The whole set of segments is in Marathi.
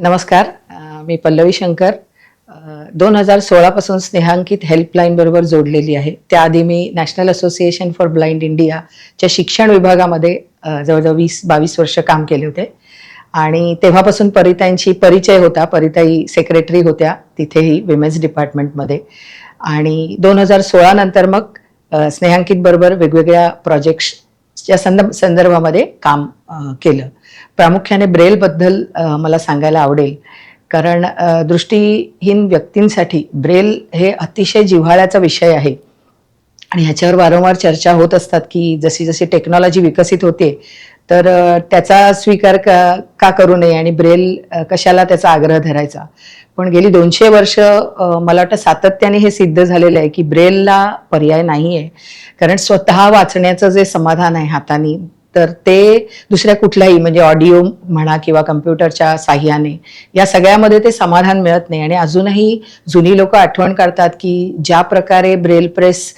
नमस्कार. मी पल्लवी शंकर. 2016 पासून स्नेहांकित हेल्पलाईन बरोबर जोडलेली आहे. त्याआधी मी नॅशनल असोसिएशन फॉर ब्लाइंड इंडियाच्या शिक्षण विभागामध्ये जवळजवळ 20-22 वर्ष काम केले होते आणि तेव्हापासून परिताईंशी परिचय होता. परिताई सेक्रेटरी होत्या तिथेही विमेन्स डिपार्टमेंटमध्ये आणि 2016 नंतर मग स्नेहांकित बरोबर वेगवेगळ्या प्रोजेक्ट्सच्या संदर्भामध्ये काम केलं. प्रामुख्याने ब्रेलबद्दल मला सांगायला आवडेल, कारण दृष्टीहीन व्यक्तींसाठी ब्रेल हे अतिशय जिव्हाळ्याचा विषय आहे आणि ह्याच्यावर वारंवार चर्चा होत असतात की जशी जशी टेक्नॉलॉजी विकसित होते तर त्याचा स्वीकार का करू नये आणि ब्रेल कशाला त्याचा आग्रह धरायचा. पण गेली 200 वर्ष मला वाटतं सातत्याने हे सिद्ध झालेलं आहे की ब्रेलला पर्याय नाही आहे. कारण स्वतः वाचण्याचं जे समाधान आहे हाताने, तर ते दुसऱ्या कुठल्याही म्हणजे ऑडिओ म्हणा किंवा कम्प्युटरच्या साह्याने या सगळ्यामध्ये ते समाधान मिळत नाही. आणि अजूनही जुनी लोक आठवण काढतात की ज्या प्रकारे ब्रेल प्रेस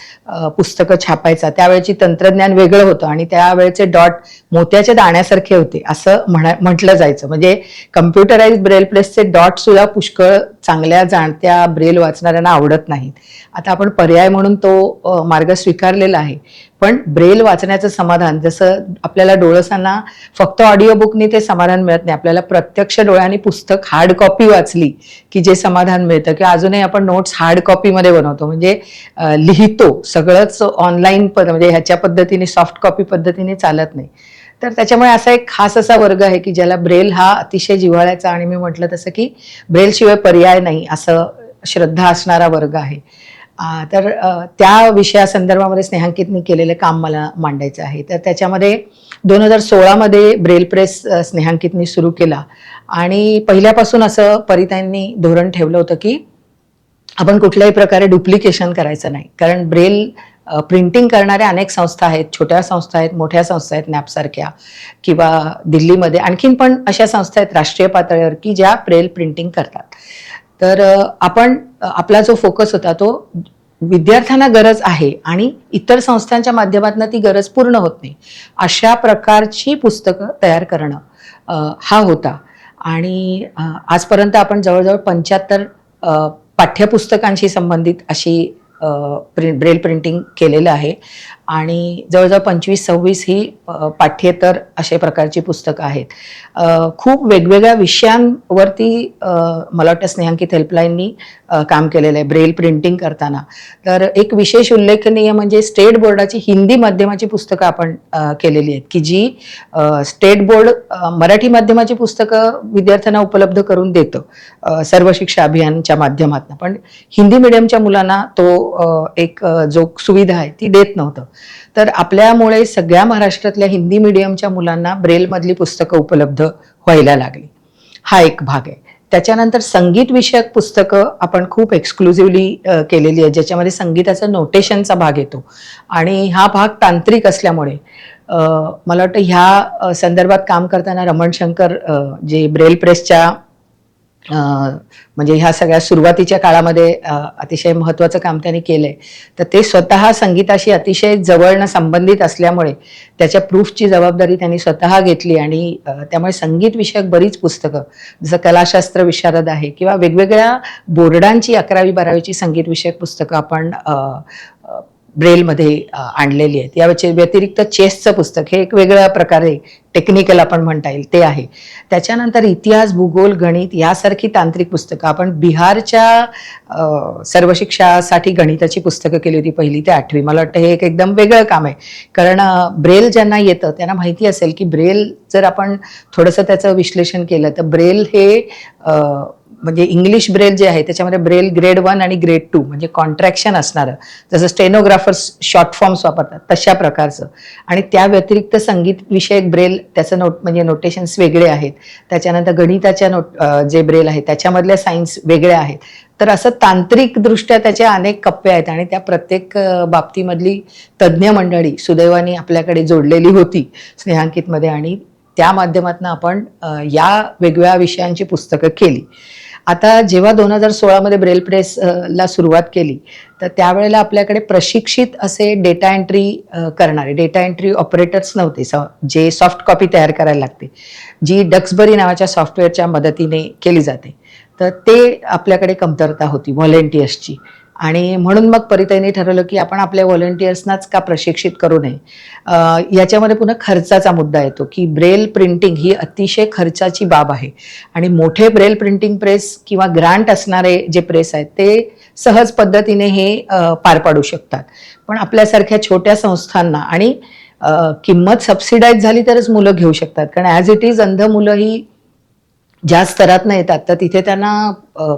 पुस्तकं छापायचा त्यावेळेची तंत्रज्ञान वेगळं होतं आणि त्यावेळेचे डॉट मोत्याच्या दाण्यासारखे होते असं म्हटलं जायचं. म्हणजे कम्प्युटराइज ब्रेल प्रेसचे डॉट सुद्धा पुष्कळ चांगल्या जाणत्या ब्रेल वाचणाऱ्यांना आवडत नाहीत. आता आपण पर्याय म्हणून तो मार्ग स्वीकारलेला आहे. पण ब्रेल वाचण्याचं समाधान, जसं आपल्याला डोळसांना फक्त ऑडिओ बुकनी ते समाधान मिळत नाही, आपल्याला प्रत्यक्ष डोळ्यांनी पुस्तक हार्ड कॉपी वाचली की जे समाधान मिळतं, किंवा अजूनही आपण नोट्स हार्ड कॉपीमध्ये बनवतो म्हणजे लिहितो, सगळंच ऑनलाईन म्हणजे ह्याच्या पद्धतीने सॉफ्ट कॉपी पद्धतीने चालत नाही. तर त्याच्यामुळे असा एक खास असा वर्ग आहे की ज्याला ब्रेल हा अतिशय जिव्हाळ्याचा आणि मी म्हटलं तसं की ब्रेल शिवाय पर्याय नाही असं श्रद्धा असणारा वर्ग आहे. तर त्या विषयासंदर्भामध्ये स्नेहांकितनी केलेलं काम मला मांडायचं आहे. तर त्याच्यामध्ये 2016 मध्ये ब्रेल प्रेस स्नेहांकितनी सुरू केला आणि पहिल्यापासून असं परिताईंनी धोरण ठेवलं होतं की आपण कुठल्याही प्रकारे डुप्लिकेशन करायचं नाही. कारण ब्रेल प्रिंटिंग करणाऱ्या अनेक संस्था आहेत, छोट्या संस्था आहेत, मोठ्या संस्था आहेत, नॅपसारख्या, किंवा दिल्लीमध्ये आणखीन पण अशा संस्था आहेत राष्ट्रीय पातळीवर की ज्या ब्रेल प्रिंटिंग करतात. तर आपण आपला जो फोकस होता तो विद्यार्थ्यांना गरज आहे आणि इतर संस्थांच्या माध्यमातून ती गरज पूर्ण होत नाही अशा प्रकारची पुस्तकं तयार करणं हा होता. आणि आजपर्यंत आपण जवळजवळ 75 पाठ्यपुस्तकांशी संबंधित अशी ब्रेल प्रिंटिंग केलेलं आहे आणि जवळजवळ 25-26 ही पाठ्येतर अशा प्रकारची पुस्तकं आहेत. खूप वेगवेगळ्या विषयांवरती मला वाटतं स्नेहांकित हेल्पलाईननी काम केलेलं आहे ब्रेल प्रिंटिंग करताना. तर एक विशेष उल्लेखनीय म्हणजे स्टेट बोर्डाची हिंदी माध्यमाची पुस्तकं आपण केलेली आहेत की जी स्टेट बोर्ड मराठी माध्यमाची पुस्तकं विद्यार्थ्यांना उपलब्ध करून देतं सर्व शिक्षा अभियानच्या माध्यमातून, पण हिंदी मिडियमच्या मुलांना तो एक जो सुविधा आहे ती देत नव्हतं. तर आपल्यामुळे सगळ्या महाराष्ट्रातल्या हिंदी मिडियमच्या मुलांना ब्रेलमधली पुस्तकं उपलब्ध व्हायला लागली. हा एक भाग आहे. त्याच्यानंतर संगीत विषयक पुस्तकं आपण खूप एक्सक्लुझिव्हली केलेली आहे, ज्याच्यामध्ये संगीताचा नोटेशनचा भाग येतो आणि हा भाग तांत्रिक असल्यामुळे मला वाटतं ह्या संदर्भात काम करताना रमण शंकर जे ब्रेल प्रेसच्या म्हणजे ह्या सगळ्या सुरुवातीच्या काळामध्ये अतिशय महत्त्वाचं काम त्यांनी केलंय. तर ते स्वतः संगीताशी अतिशय जवळनं संबंधित असल्यामुळे त्याच्या प्रूफची जबाबदारी त्यांनी स्वतः घेतली आणि त्यामुळे संगीत विषयक बरीच पुस्तकं जसं कलाशास्त्र विशारद आहे किंवा वेगवेगळ्या बोर्डांची 11वी 12वीची संगीत विषयक पुस्तकं आपण ब्रेलमध्ये आणलेली आहेत. या व्यतिरिक्त चेसचं पुस्तक हे एक वेगळ्या प्रकारे टेक्निकल आपण म्हणता येईल ते आहे. त्याच्यानंतर इतिहास, भूगोल, गणित यासारखी तांत्रिक पुस्तकं आपण बिहारच्या सर्व शिक्षासाठी गणिताची पुस्तकं केली होती 1ली ते 8वी. मला वाटतं हे एक एकदम वेगळं काम आहे, कारण ब्रेल ज्यांना येतं त्यांना माहिती असेल की ब्रेल जर आपण थोडंसं त्याचं विश्लेषण केलं तर ब्रेल हे म्हणजे इंग्लिश ब्रेल जे आहे त्याच्यामध्ये ब्रेल ग्रेड 1 आणि ग्रेड 2 म्हणजे कॉन्ट्रॅक्शन असणारं, जसं स्टेनोग्राफर्स शॉर्ट फॉर्म्स वापरतात तशा प्रकारचं. आणि त्या व्यतिरिक्त संगीत विषयक ब्रेल त्याचं म्हणजे नोटेशन्स वेगळे आहेत. त्याच्यानंतर गणिताच्या जे ब्रेल आहे त्याच्यामधल्या सायन्स वेगळ्या आहेत. तर असं तांत्रिकदृष्ट्या त्याचे अनेक कप्पे आहेत आणि त्या प्रत्येक बाबतीमधली तज्ज्ञ मंडळी सुदैवाने आपल्याकडे जोडलेली होती स्नेहांकितमध्ये आणि त्या माध्यमातून आपण या वेगवेगळ्या विषयांची पुस्तकं केली. आता जेव्हा 2016 मध्ये ब्रेल प्रेस ला सुरुवात केली, तर त्यावेळेला आपल्याकडे प्रशिक्षित असे डेटा एंट्री करणारे डेटा एंट्री ऑपरेटर्स नव्हते, जे सॉफ्ट कॉपी तयार करायला लागते, जी डक्सबरी नावाच्या सॉफ्टवेअरच्या मदतीने केली जाते. तर ते आपल्याकडे कमतरता होती व्हॉलेंटियर्सची. आणि म्हणून मग परिताईने ठरवलं की आपण आपल्या व्हॉलेंटियर्सनाच का प्रशिक्षित करू नये. याच्यामध्ये पुन्हा खर्चाचा मुद्दा येतो की ब्रेल प्रिंटिंग ही अतिशय खर्चाची बाब आहे आणि मोठे ब्रेल प्रिंटिंग प्रेस किंवा ग्रांट असणारे जे प्रेस आहेत ते सहज पद्धतीने हे पार पाडू शकतात. पण आपल्यासारख्या छोट्या संस्थांना आणि किंमत सबसिडाईज झाली तरच मुलं घेऊ शकतात, कारण ॲज इट इज अंध मुलं ही ज्या स्तरात येतात तर तिथे त्यांना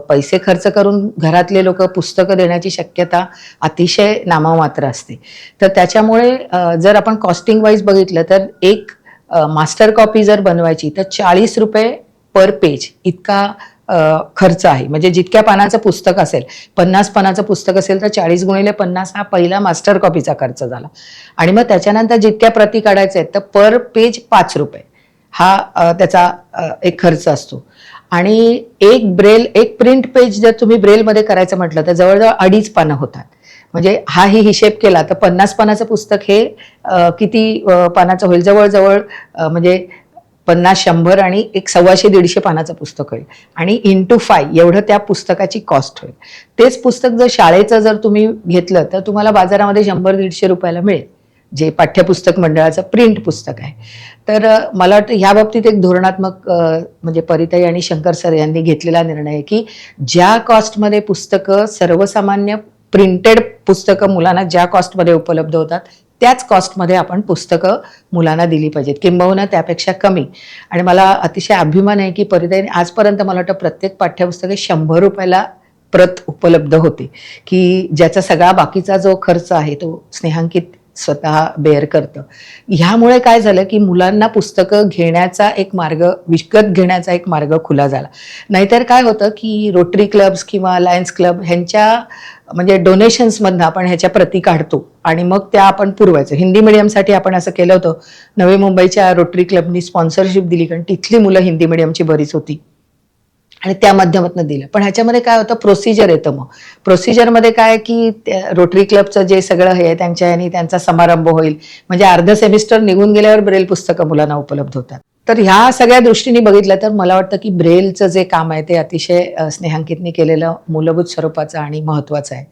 पैसे खर्च करून घरातले लोक पुस्तकं देण्याची शक्यता अतिशय नाममात्र असते. तर त्याच्यामुळे जर आपण कॉस्टिंग वाईज बघितलं तर एक मास्टर कॉपी जर बनवायची तर 40 रुपये पर पेज इतका खर्च आहे. म्हणजे जितक्या पानाचं पुस्तक असेल, 50 पानाचं पुस्तक असेल तर 40 गुणिले 50 हा पहिला मास्टर कॉपीचा खर्च झाला. आणि मग त्याच्यानंतर जितक्या प्रती काढायच्या आहेत तर पर पेज 5 रुपये हा त्याचा एक खर्च असतो. आणि एक प्रिंट पेज जर तुम्ही ब्रेलमध्ये करायचं म्हटलं तर जवळजवळ 2.5 पानं होतात. म्हणजे हाही हिशेब केला तर 50 पानाचं पुस्तक हे किती पानाचं होईल, जवळजवळ म्हणजे 50, 100 आणि एक 125-150 पानाचं पुस्तक होईल आणि इंटू 5 एवढं त्या पुस्तकाची कॉस्ट होईल. तेच पुस्तक जर शाळेचं जर तुम्ही घेतलं तर तुम्हाला बाजारामध्ये 100-150 रुपयाला मिळेल, जे पाठ्यपुस्तक मंडळाचं प्रिंट पुस्तक आहे. तर मला वाटतं ह्या बाबतीत एक धोरणात्मक म्हणजे परिताई आणि शंकर सर यांनी घेतलेला निर्णय आहे की ज्या कॉस्टमध्ये पुस्तकं सर्वसामान्य प्रिंटेड पुस्तकं मुलांना ज्या कॉस्टमध्ये उपलब्ध होतात त्याच कॉस्टमध्ये आपण पुस्तकं मुलांना दिली पाहिजेत, किंबहुना त्यापेक्षा कमी. आणि मला अतिशय अभिमान आहे की परिताईने आजपर्यंत मला वाटतं प्रत्येक पाठ्यपुस्तके 100 रुपयाला प्रत उपलब्ध होते, की ज्याचा सगळा बाकीचा जो खर्च आहे तो स्नेहांकित स्वतः बेअर करतं. ह्यामुळे काय झालं की मुलांना पुस्तकं घेण्याचा एक मार्ग, विकत घेण्याचा एक मार्ग खुला झाला. नाहीतर काय होतं की रोटरी क्लब्स किंवा लायन्स क्लब ह्यांच्या म्हणजे डोनेशन्समधनं आपण ह्याच्या प्रती काढतो आणि मग त्या आपण पुरवायचं. हिंदी मिडियमसाठी आपण असं केलं होतं. नवी मुंबईच्या रोटरी क्लबनी स्पॉन्सरशिप दिली, कारण तिथली मुलं हिंदी मिडियमची बरीच होती आणि त्या माध्यमातून दिलं. पण ह्याच्यामध्ये काय होतं, प्रोसिजर येतं. मग प्रोसिजरमध्ये काय की रोटरी क्लबचं जे सगळं हे त्यांच्या आणि त्यांचा समारंभ होईल, म्हणजे अर्ध सेमिस्टर निघून गेल्यावर ब्रेल पुस्तकं मुलांना उपलब्ध होतात. तर ह्या सगळ्या दृष्टीने बघितलं तर मला वाटतं की ब्रेलचं जे काम आहे ते अतिशय स्नेहांकितनी केलेलं मूलभूत स्वरूपाचं आणि महत्त्वाचं आहे.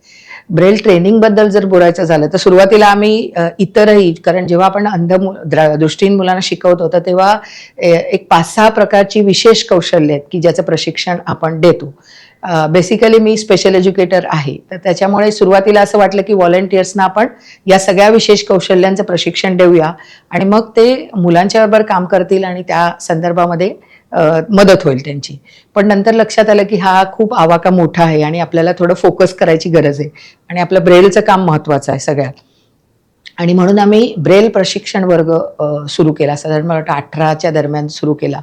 ब्रेल ट्रेनिंगबद्दल जर बोलायचं झालं तर सुरुवातीला आम्ही इतरही, कारण जेव्हा आपण दृष्टीहीन मुलांना शिकवतो तर तेव्हा एक 5-6 प्रकारची विशेष कौशल्य आहेत की ज्याचं प्रशिक्षण आपण देतो. बेसिकली मी स्पेशल एज्युकेटर आहे, तर त्याच्यामुळे सुरुवातीला असं वाटलं की व्हॉलेंटियर्सना आपण या सगळ्या विशेष कौशल्यांचं प्रशिक्षण देऊया आणि मग ते मुलांच्या बरोबर काम करतील आणि त्या संदर्भामध्ये मदत होईल त्यांची. पण नंतर लक्षात आलं की हा खूप आवाका मोठा आहे आणि आपल्याला थोडं फोकस करायची गरज आहे आणि आपलं ब्रेलचं काम महत्त्वाचं आहे सगळ्यात. आणि म्हणून आम्ही ब्रेल प्रशिक्षण वर्ग सुरू केला. साधारण मला वाटतं 18च्या दरम्यान सुरू केला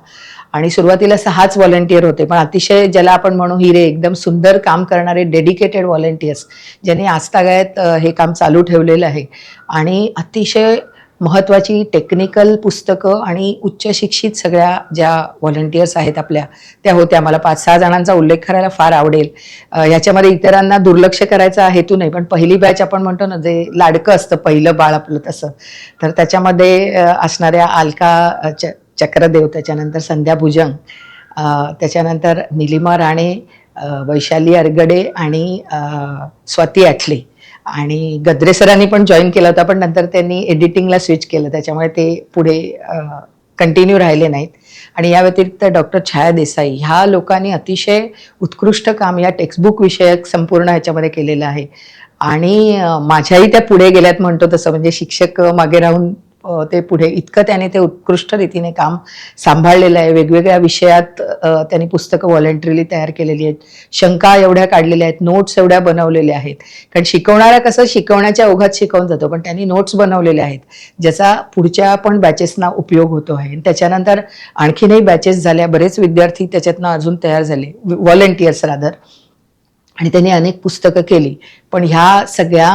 आणि सुरुवातीला 6च व्हॉलेंटियर होते, पण अतिशय ज्याला आपण म्हणू हिरे, एकदम सुंदर काम करणारे डेडिकेटेड व्हॉलेंटियर्स ज्यांनी आजतागायत हे काम चालू ठेवलेलं आहे. आणि अतिशय महत्त्वाची टेक्निकल पुस्तकं आणि उच्च शिक्षित सगळ्या ज्या व्हॉलेंटियर्स आहेत आपल्या, त्या होत्या. मला 5-6 जणांचा उल्लेख करायला फार आवडेल. ह्याच्यामध्ये इतरांना दुर्लक्ष करायचा हेतू नाही, पण पहिली बॅच आपण म्हणतो ना, जे लाडकं असतं पहिलं बाळ आपलं तसं, तर त्याच्यामध्ये असणाऱ्या अलका चक्रदेव, त्याच्यानंतर संध्या भुजंग, त्याच्यानंतर निलिमा राणे, वैशाली अरगडे आणि स्वाती आठले आणि गद्रे सरांनी पण जॉईन केला होता, पण नंतर त्यांनी एडिटिंगला स्विच केलं, त्याच्यामुळे ते पुढे कंटिन्यू राहिले नाहीत. आणि या व्यतिरिक्त डॉक्टर छाया देसाई, ह्या लोकांनी अतिशय उत्कृष्ट काम या टेक्स्टबुक विषयक संपूर्ण ह्याच्यामध्ये केलेलं आहे. आणि माझ्याही त्या पुढे गेल्यात म्हणतो तसं, म्हणजे शिक्षक मागे राहून ते पुढे इतकं त्याने ते उत्कृष्ट रीतीने काम सांभाळलेलं आहे. वेगवेगळ्या विषयात त्यांनी पुस्तकं व्हॉलेंटरीली तयार केलेली आहेत, शंका एवढ्या काढलेल्या आहेत, नोट्स एवढ्या बनवलेल्या आहेत. कारण शिकवणारा कसं शिकवण्याच्या ओघात शिकवून जातो, पण त्यांनी नोट्स बनवलेले आहेत ज्याचा पुढच्या पण बॅचेसना उपयोग होतो आहे. त्याच्यानंतर आणखीनही बॅचेस झाल्या, बरेच विद्यार्थी त्याच्यातनं अजून तयार झाले, व्हॉलेंटियर्स रादर. आणि त्यांनी अनेक पुस्तकं केली. पण ह्या सगळ्या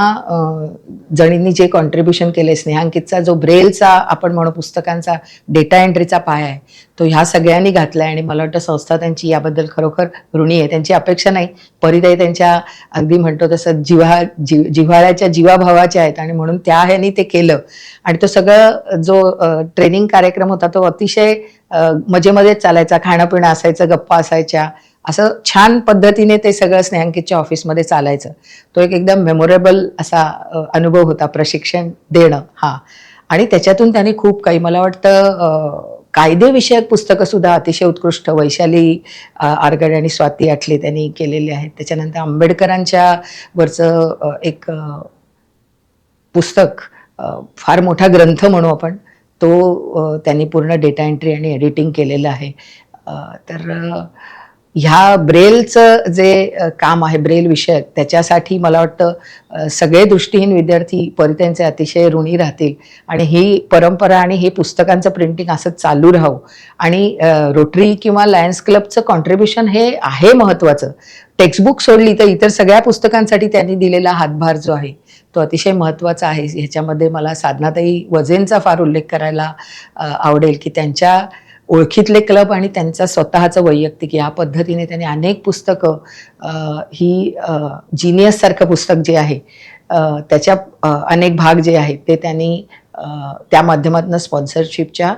जणींनी जे कॉन्ट्रीब्युशन केले, स्नेहांकितचा जो ब्रेलचा आपण म्हणू पुस्तकांचा डेटा एंट्रीचा पाया आहे, तो ह्या सगळ्यांनी घातलाय. आणि मला वाटतं संस्था त्यांची याबद्दल खरोखर ऋणी आहे. त्यांची अपेक्षा नाही, परिताई त्यांच्या अगदी म्हणतो तसं जिव्हाळ्याच्या जीवाभावाच्या आहेत आणि म्हणून त्या ह्यानी ते केलं. आणि तो सगळं जो ट्रेनिंग कार्यक्रम होता तो अतिशय मजेमध्येच चालायचा. खाणं पिणं असायचं, गप्पा असायच्या, असं छान पद्धतीने ते सगळं स्नेहांकितच्या ऑफिसमध्ये चालायचं. तो एक एकदम मेमोरेबल असा अनुभव होता, प्रशिक्षण देणं हा. आणि त्याच्यातून त्यांनी खूप काही, मला वाटतं कायदेविषयक पुस्तकं सुद्धा अतिशय उत्कृष्ट वैशाली आरगडे आणि स्वाती आठले त्यांनी केलेली आहेत. त्याच्यानंतर आंबेडकरांच्या वरचं एक पुस्तक, फार मोठा ग्रंथ म्हणू आपण, तो त्यांनी पूर्ण डेटा एंट्री आणि एडिटिंग केलेलं आहे. तर ह्या ब्रेलचं जे काम आहे ब्रेल विषयक, त्याच्यासाठी मला वाटतं सगळे दृष्टीहीन विद्यार्थी परिताईंचे अतिशय ऋणी राहतील. आणि ही परंपरा आणि हे पुस्तकांचं प्रिंटिंग असं चालू राहावं. आणि रोटरी किंवा लायन्स क्लबचं कॉन्ट्रीब्युशन हे आहे महत्त्वाचं. टेक्स्टबुक सोडली तर इतर सगळ्या पुस्तकांसाठी त्यांनी दिलेला हातभार जो आहे तो अतिशय महत्त्वाचा आहे. ह्याच्यामध्ये मला साधनाताई वझेंचा फार उल्लेख करायला आवडेल की त्यांच्या ओळखीतले क्लब आणि त्यांचा स्वतःचं वैयक्तिक या पद्धतीने त्यांनी अनेक पुस्तकं, ही जिनियस सारखं पुस्तक जे आहे त्याच्या अनेक भाग जे आहेत ते त्यांनी त्या माध्यमातून स्पॉन्सरशिपच्या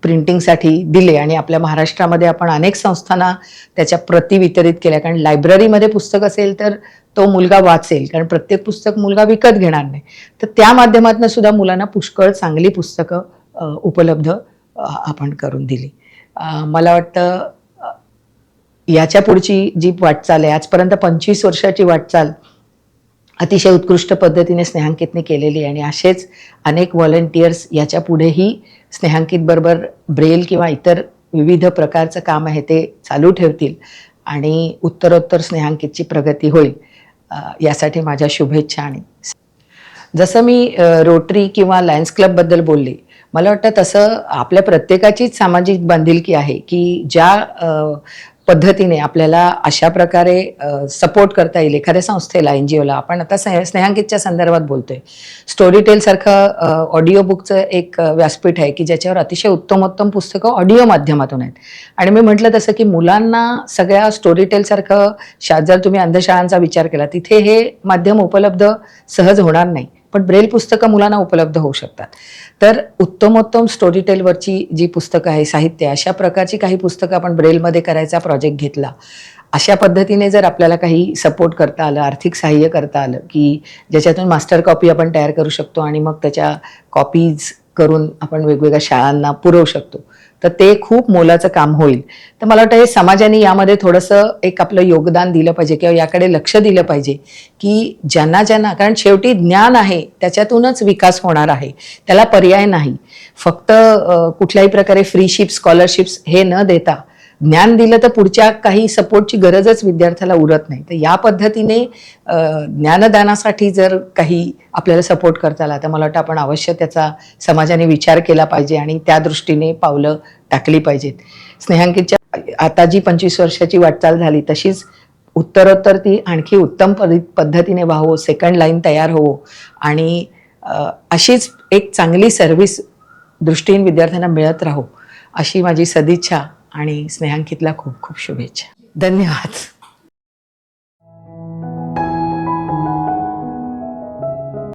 प्रिंटिंगसाठी दिले. आणि आपल्या महाराष्ट्रामध्ये आपण अनेक संस्थांना त्याच्या प्रती वितरित केल्या. कारण लायब्ररीमध्ये पुस्तक असेल तर तो मुलगा वाचेल, कारण प्रत्येक पुस्तक मुलगा विकत घेणार नाही. तर त्या माध्यमातून सुद्धा मुलांना पुष्कळ चांगली पुस्तकं उपलब्ध आपण करून दिली. मला वाटतं याच्या पुढची जी वाटचाल आहे, आजपर्यंत 25 वर्षाची वाटचाल अतिशय उत्कृष्ट पद्धतीने स्नेहांकितने केलेली आहे. आणि असेच अनेक व्हॉलंटियर्स याच्या पुढेही स्नेहांकित बरोबर ब्रेल किंवा इतर विविध प्रकारचं काम आहे ते चालू ठेवतील आणि उत्तरोत्तर स्नेहांकितची प्रगती होईल, यासाठी माझ्या शुभेच्छा. आणि जसं मी रोटरी किंवा लायन्स क्लबबद्दल बोलले, मला वाटतं तसं आपल्या प्रत्येकाचीच सामाजिक बांधिलकी आहे की ज्या पद्धतीने आपल्याला अशा प्रकारे सपोर्ट करता येईल एखाद्या संस्थेला, NGOला. आपण आता स्नेहांकितच्या संदर्भात बोलतोय. स्टोरीटेल सारखं ऑडिओ बुकचं एक व्यासपीठ आहे की ज्याच्यावर अतिशय उत्तमोत्तम पुस्तकं ऑडिओ माध्यमातून आहेत. आणि मी म्हटलं तसं की मुलांना सगळ्या स्टोरीटेल सारखं जर तुम्ही अंधशाळांचा विचार केला, तिथे हे माध्यम उपलब्ध सहज होणार नाही, पण ब्रेल पुस्तकं मुलांना उपलब्ध होऊ शकतात. तर उत्तमोत्तम स्टोरीटेलवरची जी पुस्तकं आहे, साहित्य, अशा प्रकारची काही पुस्तकं आपण ब्रेलमध्ये करायचा प्रोजेक्ट घेतला. अशा पद्धतीने जर आपल्याला काही सपोर्ट करता आलं, आर्थिक सहाय्य करता आलं की ज्याच्यातून मास्टर कॉपी आपण तयार करू शकतो आणि मग त्याच्या कॉपीज करून आपण वेगवेगळ्या शाळांना पुरवू शकतो, तर ते खूप मोलाचं काम होईल. तर मला वाटतं हे समाजाने यामध्ये थोडंसं एक आपलं योगदान दिलं पाहिजे किंवा याकडे लक्ष दिलं पाहिजे की ज्यांना, कारण शेवटी ज्ञान आहे त्याच्यातूनच विकास होणार आहे, त्याला पर्याय नाही. फक्त कुठल्याही प्रकारे फ्रीशिप, स्कॉलरशिप्स हे न देता ज्ञान दिलं तर पुढच्या काही सपोर्टची गरजच विद्यार्थ्याला उरत नाही. तर या पद्धतीने ज्ञानदानासाठी जर काही आपल्याला सपोर्ट करता आला तर मला वाटतं आपण अवश्य त्याचा समाजाने विचार केला पाहिजे आणि त्या दृष्टीने पावलं टाकली पाहिजेत. स्नेहांकितच्या आता जी 25 वर्षाची वाटचाल झाली तशीच उत्तरोत्तर ती आणखी उत्तम पद्धतीने व्हावं, सेकंड लाईन तयार होवो आणि अशीच एक चांगली सर्व्हिस दृष्टीहीन विद्यार्थ्यांना मिळत राहो, अशी माझी सदिच्छा. आणि स्नेहांकितला खूप खूप शुभेच्छा. धन्यवाद.